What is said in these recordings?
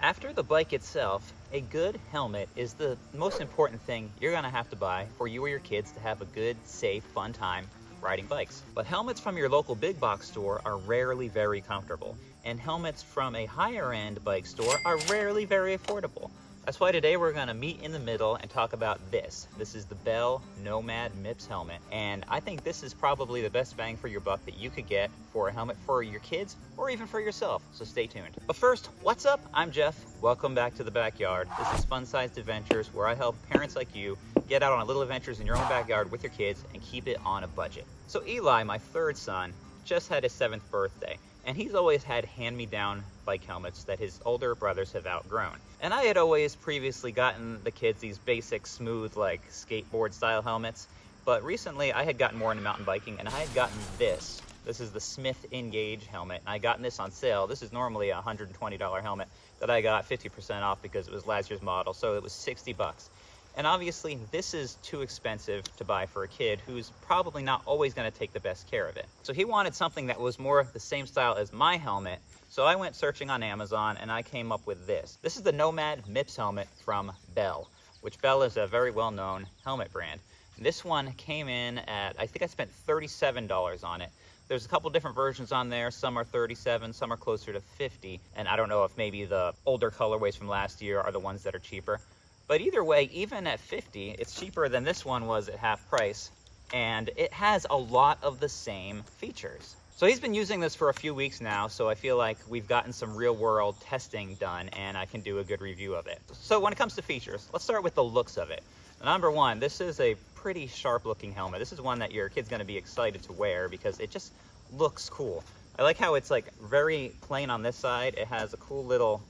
After the bike itself, a good helmet is the most important thing you're gonna have to buy for you or your kids to have a good, safe, fun time riding bikes. But helmets from your local big box store are rarely very comfortable, and helmets from a higher end bike store are rarely very affordable. That's why today we're gonna meet in the middle and talk about this. This is the Bell Nomad MIPS helmet, and I think this is probably the best bang for your buck that you could get for a helmet for your kids or even for yourself, so stay tuned. But first, what's up? I'm Jeff. Welcome back to the backyard. This is Fun-Sized Adventures, where I help parents like you get out on little adventures in your own backyard with your kids and keep it on a budget. So Eli, my third son, just had his 7th birthday, and he's always had hand-me-down bike helmets that his older brothers have outgrown. And I had always previously gotten the kids these basic, smooth, like skateboard style helmets, but recently I had gotten more into mountain biking and I had gotten this. This is the Smith Engage helmet, and I gotten this on sale. This is normally a $120 helmet that I got 50% off because it was last year's model, so it was 60 bucks. And obviously this is too expensive to buy for a kid who's probably not always going to take the best care of it. So he wanted something that was more the same style as my helmet. So I went searching on Amazon and I came up with this. This is the Nomad MIPS helmet from Bell, which Bell is a very well-known helmet brand. This one came in at, I think I spent $37 on it. There's a couple different versions on there. Some are 37, some are closer to 50. And I don't know if maybe the older colorways from last year are the ones that are cheaper. But either way, even at 50, it's cheaper than this one was at half price. And it has a lot of the same features. So he's been using this for a few weeks now, so I feel like we've gotten some real world testing done and I can do a good review of it. So when it comes to features, let's start with the looks of it. Number one, this is a pretty sharp looking helmet. This is one that your kid's gonna be excited to wear because it just looks cool. I like how it's like very plain on this side. It has a cool little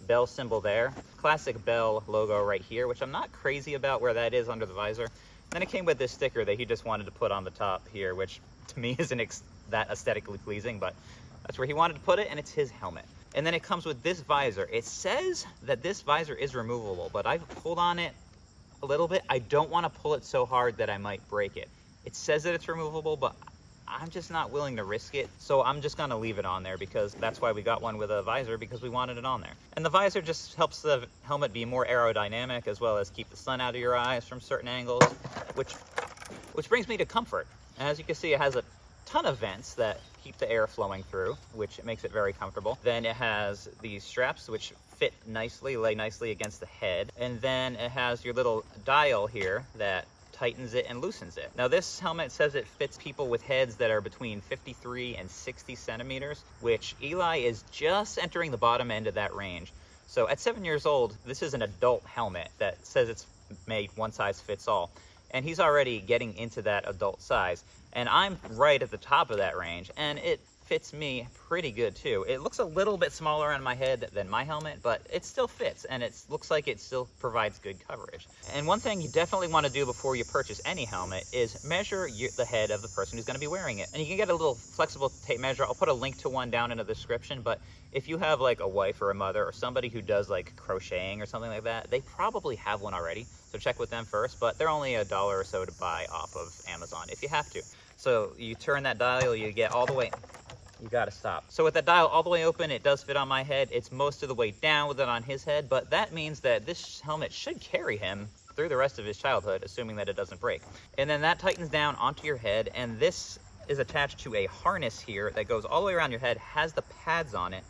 Bell symbol there. Classic Bell logo right here, which I'm not crazy about where that is under the visor. Then it came with this sticker that he just wanted to put on the top here, which to me isn't that aesthetically pleasing, but that's where he wanted to put it, and it's his helmet. And then it comes with this visor. It says that this visor is removable, but I've pulled on it a little bit. I don't want to pull it so hard that I might break it. It says that it's removable, but I'm just not willing to risk it, so I'm just gonna leave it on there because that's why we got one with a visor, because we wanted it on there. And the visor just helps the helmet be more aerodynamic, as well as keep the sun out of your eyes from certain angles, which brings me to comfort. As you can see, it has a ton of vents that keep the air flowing through, which makes it very comfortable. Then it has these straps which fit nicely, lay nicely against the head, and then it has your little dial here that tightens it and loosens it. Now this helmet says it fits people with heads that are between 53 and 60 centimeters, which Eli is just entering the bottom end of that range. So at 7 years old, this is an adult helmet that says it's made one size fits all. And he's already getting into that adult size. And I'm right at the top of that range, and it fits me pretty good too. It looks a little bit smaller on my head than my helmet, but it still fits, and it looks like it still provides good coverage. And one thing you definitely want to do before you purchase any helmet is measure the head of the person who's going to be wearing it. And you can get a little flexible tape measure. I'll put a link to one down in the description, but if you have like a wife or a mother or somebody who does like crocheting or something like that, they probably have one already. So check with them first, but they're only $1 or so to buy off of Amazon if you have to. So you turn that dial, you get all the way, you gotta stop. So with that dial all the way open, it does fit on my head. It's most of the way down with it on his head, but that means that this helmet should carry him through the rest of his childhood, assuming that it doesn't break. And then that tightens down onto your head, and this is attached to a harness here that goes all the way around your head, has the pads on it,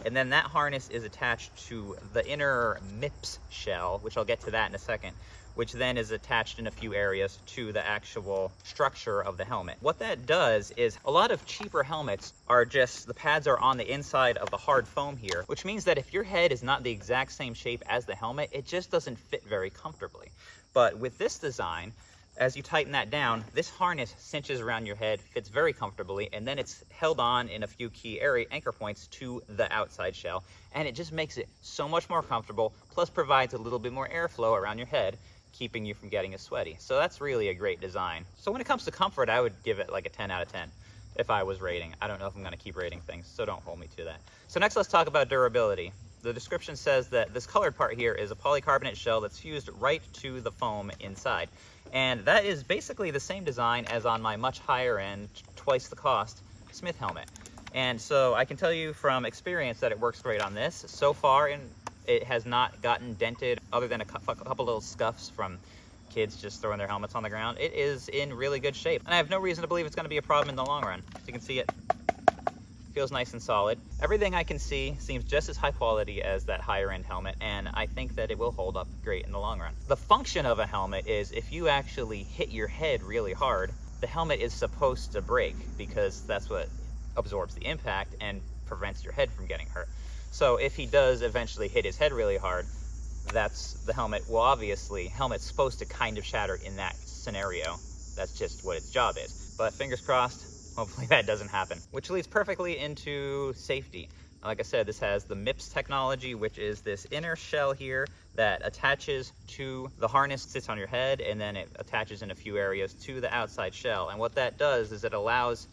and then that harness is attached to the inner MIPS shell, which I'll get to that in a second, which then is attached in a few areas to the actual structure of the helmet. What that does is a lot of cheaper helmets are just, the pads are on the inside of the hard foam here, which means that if your head is not the exact same shape as the helmet, it just doesn't fit very comfortably. But with this design, as you tighten that down, this harness cinches around your head, fits very comfortably, and then it's held on in a few key anchor points to the outside shell, and it just makes it so much more comfortable, plus provides a little bit more airflow around your head, keeping you from getting as sweaty. So that's really a great design. So when it comes to comfort, I would give it like a 10 out of 10 if I was rating. I don't know if I'm gonna keep rating things, so don't hold me to that. So next, let's talk about durability. The description says that this colored part here is a polycarbonate shell that's fused right to the foam inside. And that is basically the same design as on my much higher end, twice the cost, Smith helmet. And so I can tell you from experience that it works great on this. So far, It has not gotten dented other than a couple little scuffs from kids just throwing their helmets on the ground. It is in really good shape, and I have no reason to believe it's going to be a problem in the long run. As you can see, it feels nice and solid. Everything I can see seems just as high quality as that higher end helmet, and I think that it will hold up great in the long run. The function of a helmet is if you actually hit your head really hard, the helmet is supposed to break because that's what absorbs the impact and prevents your head from getting hurt. So if he does eventually hit his head really hard, that's the helmet. Well, obviously, helmet's supposed to kind of shatter in that scenario. That's just what its job is. But fingers crossed, hopefully that doesn't happen. Which leads perfectly into safety. Like I said, this has the MIPS technology, which is this inner shell here that attaches to the harness, sits on your head, and then it attaches in a few areas to the outside shell. And what that does is it allows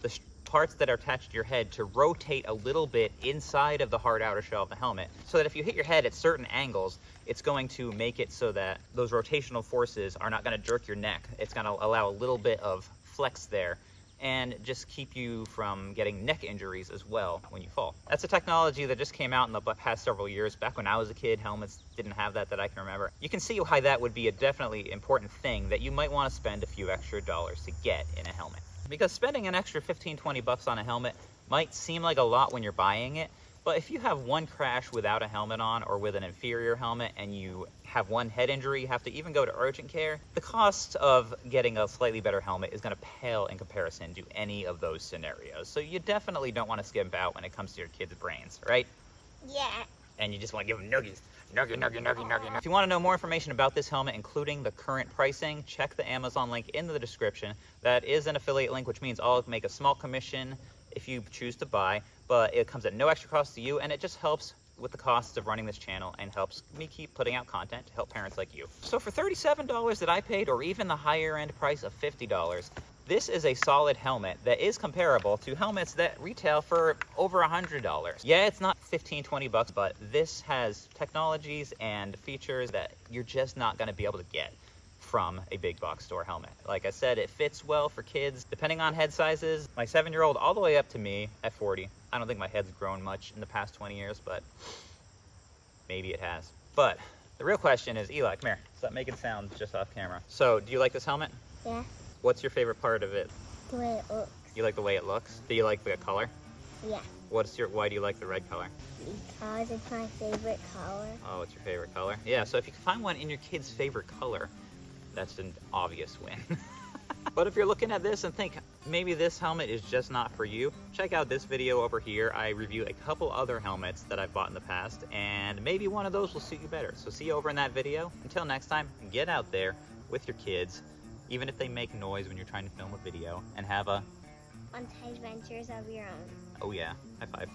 the parts that are attached to your head to rotate a little bit inside of the hard outer shell of the helmet, so that if you hit your head at certain angles, it's going to make it so that those rotational forces are not going to jerk your neck. It's going to allow a little bit of flex there and just keep you from getting neck injuries as well when you fall. That's a technology that just came out in the past several years. Back when I was a kid, helmets didn't have that I can remember. You can see why that would be a definitely important thing that you might want to spend a few extra dollars to get in a helmet. Because spending an extra 15-20 bucks on a helmet might seem like a lot when you're buying it, but if you have one crash without a helmet on or with an inferior helmet and you have one head injury, you have to even go to urgent care, the cost of getting a slightly better helmet is going to pale in comparison to any of those scenarios. So you definitely don't want to skimp out when it comes to your kids' brains, right? Yeah. And you just want to give them nuggies. Nuggie. If you want to know more information about this helmet, including the current pricing, check the Amazon link in the description. That is an affiliate link, which means I'll make a small commission if you choose to buy, but it comes at no extra cost to you, and it just helps with the costs of running this channel and helps me keep putting out content to help parents like you. So for $37 that I paid, or even the higher end price of $50, this is a solid helmet that is comparable to helmets that retail for over $100. Yeah, it's not 15-20 bucks, but this has technologies and features that you're just not going to be able to get from a big box store helmet. Like I said, it fits well for kids, depending on head sizes. My 7-year-old all the way up to me at 40. I don't think my head's grown much in the past 20 years, but maybe it has. But the real question is, Eli, come here. Stop making sounds just off camera. So, do you like this helmet? Yeah. What's your favorite part of it? The way it looks. You like the way it looks? Do you like the color? Yeah. Why do you like the red color? Because it's my favorite color. Oh, it's your favorite color? Yeah, so if you can find one in your kid's favorite color, that's an obvious win. But if you're looking at this and think maybe this helmet is just not for you, check out this video over here. I review a couple other helmets that I've bought in the past, and maybe one of those will suit you better. So see you over in that video. Until next time, get out there with your kids, even if they make noise when you're trying to film a video, and have a fun adventures of your own. oh yeah, high five.